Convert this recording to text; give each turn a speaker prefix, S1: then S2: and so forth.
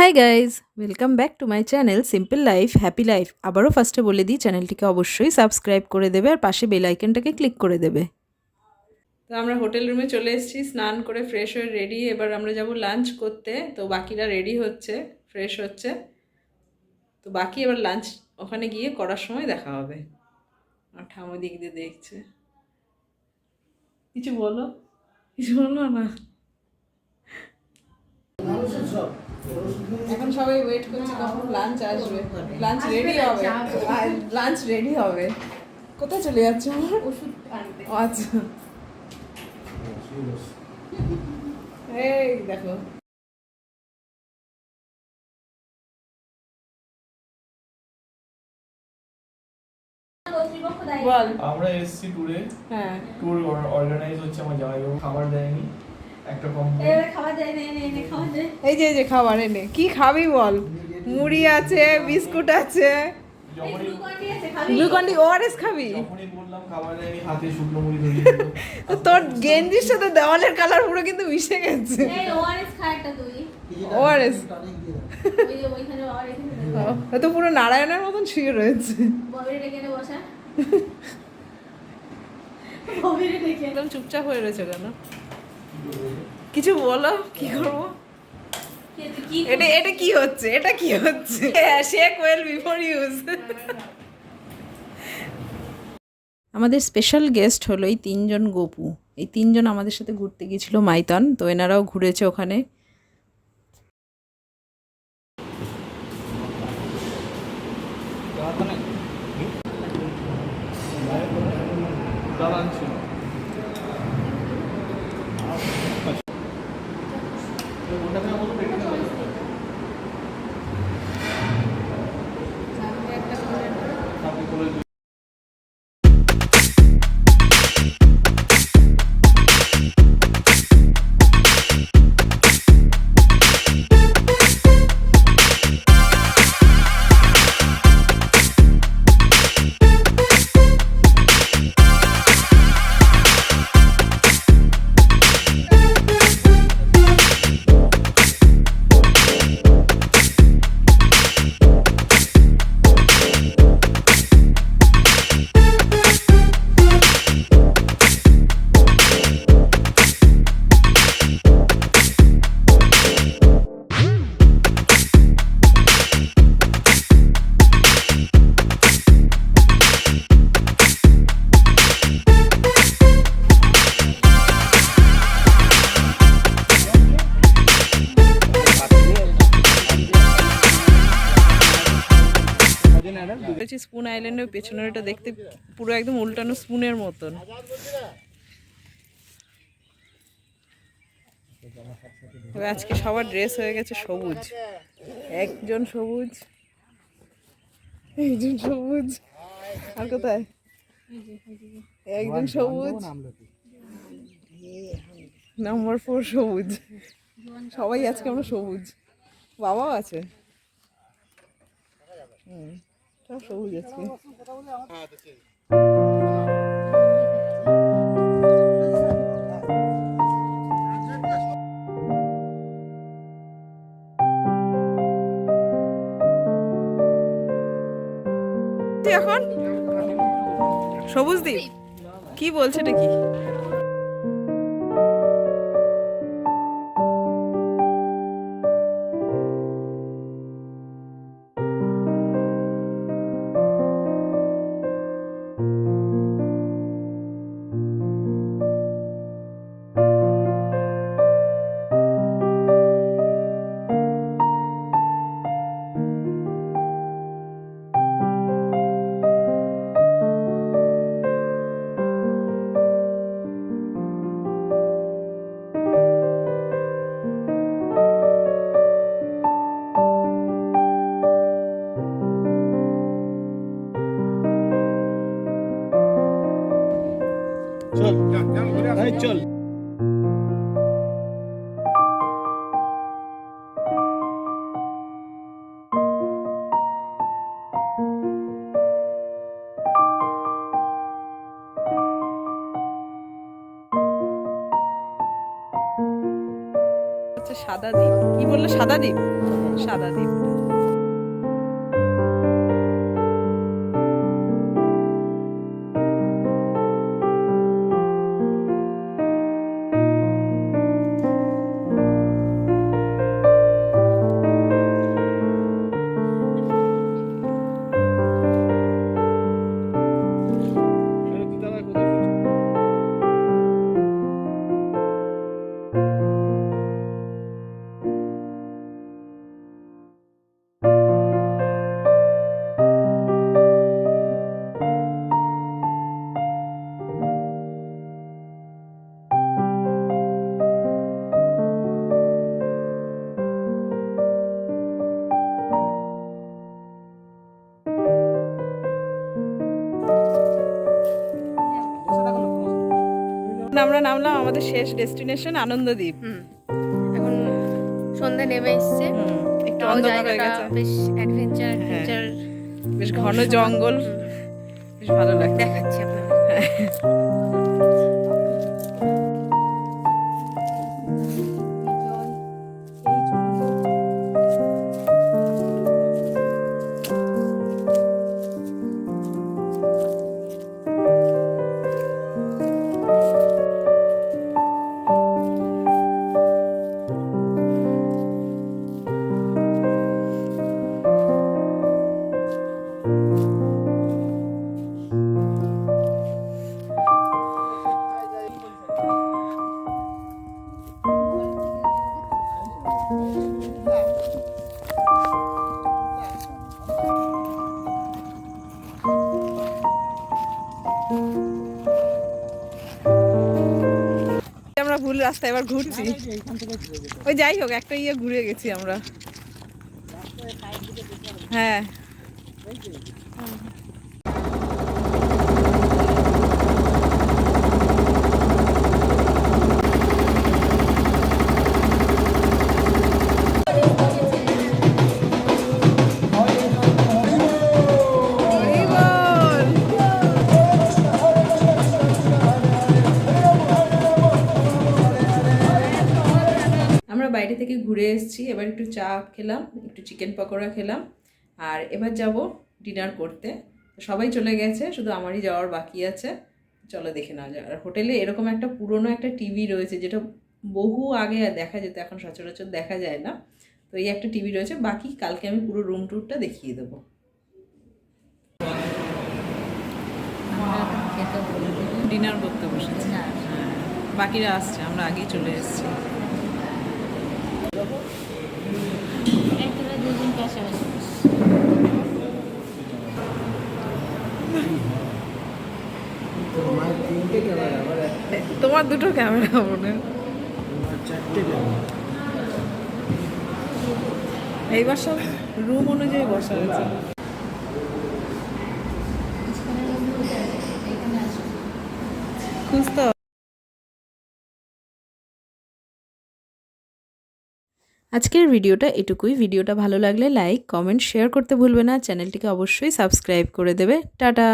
S1: Hi guys, welcome back to my channel simple life happy life. আবারও ফার্স্টে বলে দিই, চ্যানেলটিকে অবশ্যই সাবস্ক্রাইব করে দেবে আর পাশে বেল আইকনটাকে ক্লিক করে দেবে। তো আমরা হোটেল রুমে চলে এসেছি, স্নান করে ফ্রেশ হয়ে রেডি। এবার আমরা যাব লাঞ্চ করতে। তো বাকিরা রেডি হচ্ছে, ফ্রেশ হচ্ছে। তো বাকি এবার লাঞ্চ ওখানে গিয়ে করার সময় দেখা হবে। আর ঠামো দিক দিয়ে দেখছে, কিছু বলো, কিছু বলো না। এখন সবাই ওয়েট করছে কখন লাঞ্চ আসবে, লাঞ্চ রেডি হবে, লাঞ্চ রেডি হবে। কোথায় চলে যাচ্ছে আমার ওষুধ আনতে? আচ্ছা, এই দেখো। বল।
S2: আমরা এসেছি ট্যুরে।
S1: হ্যাঁ,
S2: ট্যুর অর্গানাইজ হচ্ছে, আমার জামাইবাবু খাবার দেয়নি, একটা কমপ্লেন।
S1: এই যে এই যে খাবার এনে, কি খাবি বল? মুড়ি আছে, বিস্কুট আছে,
S2: যখনই
S1: গ্লুকন্ডি, ওআরএস খাবি?
S2: যখনই বললাম খাবার দেয়নি, হাতে শুকনো মুড়ি ধরিয়ে দিল।
S1: তো তোর গেঞ্জির সাথে দেওয়ালের কালার পুরো কিন্তু মিশে গেছে। ওআরএস তো পুরো নারায়ণের মতন শুয়ে রয়েছে। একদম চুপচাপ হয়ে রয়েছে কেন? কিছু বলো, কি করবো? এটা এটা কি হচ্ছে? এটা কি হচ্ছে? Shake well before use. আমাদের স্পেশাল গেস্ট হলো এই তিনজন গপু। এই তিনজন আমাদের সাথে ঘুরতে গিয়েছিল মাইথন, তো এনারাও ঘুরেছে ওখানে। স্পুন আইল্যান্ডের পেছনের এটা দেখতে পুরো একদম উল্টানো স্পুনের মতন। আজকে সবার ড্রেস হয়ে গেছে সবুজ। একজন সবুজ, একজন সবুজ, আর কোথায় একজন সবুজ, নাম্বার 4 সবুজ। সবাই আজকে আমরা সবুজ। বাবাও আছে, সব সবুজ আজকে। এখন সবুজ দ্বীপ কি বলছে এটা কি?
S2: চল চল।
S1: সাদা দ্বীপ, কি বললো? সাদা দ্বীপ। সাদা দ্বীপটা। আমরা নামলাম আমাদের শেষ ডেস্টিনেশন আনন্দদ্বীপ।
S3: এখন সন্ধ্যা নেমে এসছে,
S1: একটু
S3: তাও
S1: অন্ধকার হয়ে
S3: জায়গাটা
S1: গেছে,
S3: বেশ অ্যাডভেঞ্চার
S1: বেশ ঘন জঙ্গল, বেশ ভালো লাগছে।
S3: দেখাচ্ছি আপনাদের।
S1: আমরা ভুল রাস্তায় এবার ঘুরছি, ওই যাই হোক একটা ঘুরে গেছি আমরা। হ্যাঁ আমরা বাইরে থেকে ঘুরে এসেছি, এবার একটু চা খেলাম, একটু চিকেন পকোড়া খেলাম, আর এবার যাব ডিনার করতে। সবাই চলে গেছে, শুধু আমারই যাওয়ার বাকি আছে। চলো দেখে নেওয়া যায়। আর হোটেলে এরকম একটা পুরনো একটা টিভি রয়েছে, যেটা বহু আগে দেখা যেত, এখন সচরাচর দেখা যায় না। তো এই একটা টিভি রয়েছে, বাকি কালকে আমি পুরো রুম ট্যুরটা দেখিয়ে দেবো। ডিনার করতে বসেছি, বাকিরা আসছে, আমরা আগেই চলে এসেছি। তোমার দুটো ক্যামেরা মনে, এইবার সব রুম অনুযায়ী বসা হয়েছে। খুঁজতে হবে। আজকের ভিডিওটা এটুকুই। ভিডিওটা ভালো লাগলে লাইক, কমেন্ট, শেয়ার করতে ভুলবে না। চ্যানেলটিকে অবশ্যই সাবস্ক্রাইব করে দেবে। টাটা।